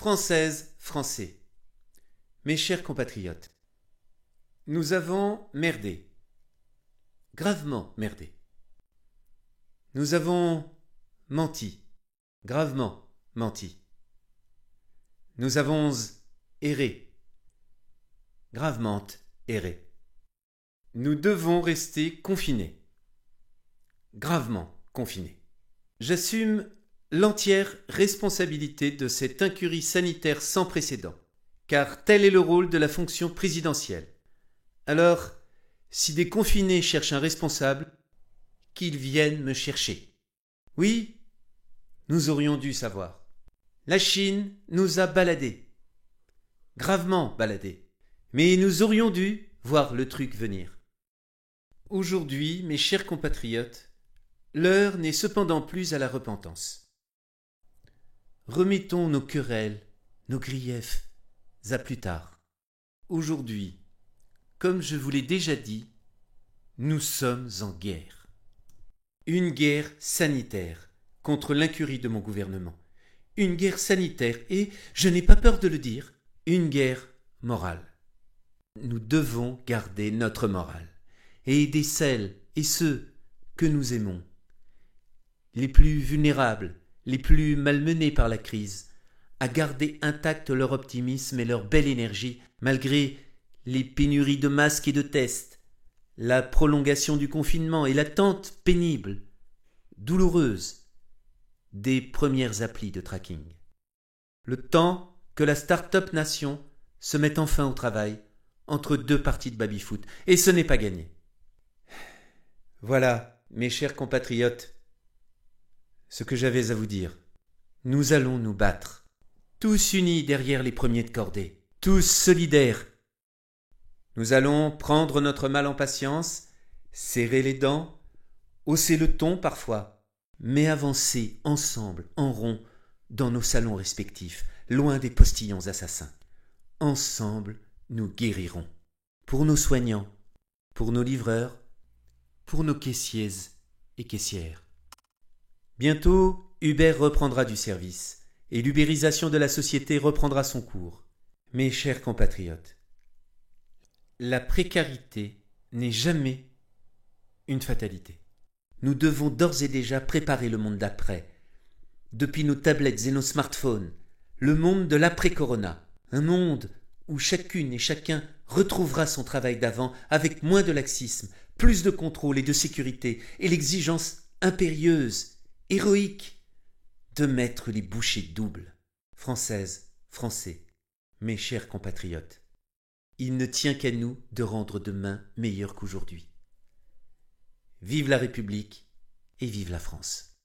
Françaises, Français, mes chers compatriotes, nous avons merdé, gravement merdé. Nous avons menti, gravement menti. Nous avons erré, gravement erré. Nous devons rester confinés, gravement confinés. J'assume l'entière responsabilité de cette incurie sanitaire sans précédent, car tel est le rôle de la fonction présidentielle. Alors, si des confinés cherchent un responsable, qu'ils viennent me chercher. Oui, nous aurions dû savoir. La Chine nous a baladés, gravement baladés, mais nous aurions dû voir le truc venir. Aujourd'hui, mes chers compatriotes, l'heure n'est cependant plus à la repentance. Remettons nos querelles, nos griefs à plus tard. Aujourd'hui, comme je vous l'ai déjà dit, nous sommes en guerre. Une guerre sanitaire contre l'incurie de mon gouvernement. Une guerre sanitaire et, je n'ai pas peur de le dire, une guerre morale. Nous devons garder notre morale et aider celles et ceux que nous aimons, les plus vulnérables, les plus malmenés par la crise, à garder intact leur optimisme et leur belle énergie malgré les pénuries de masques et de tests, la prolongation du confinement et l'attente pénible, douloureuse, des premières applis de tracking. Le temps que la start-up nation se mette enfin au travail entre deux parties de baby-foot, et ce n'est pas gagné. Voilà, mes chers compatriotes, ce que j'avais à vous dire. Nous allons nous battre, tous unis derrière les premiers de cordée, tous solidaires. Nous allons prendre notre mal en patience, serrer les dents, hausser le ton parfois, mais avancer ensemble, en rond, dans nos salons respectifs, loin des postillons assassins. Ensemble, nous guérirons. Pour nos soignants, pour nos livreurs, pour nos caissiers et caissières. Bientôt, Uber reprendra du service et l'ubérisation de la société reprendra son cours. Mes chers compatriotes, la précarité n'est jamais une fatalité. Nous devons d'ores et déjà préparer le monde d'après. Depuis nos tablettes et nos smartphones, le monde de l'après-corona, un monde où chacune et chacun retrouvera son travail d'avant avec moins de laxisme, plus de contrôle et de sécurité et l'exigence impérieuse, héroïque, de mettre les bouchées doubles. Françaises, Français, mes chers compatriotes, il ne tient qu'à nous de rendre demain meilleur qu'aujourd'hui. Vive la République et vive la France.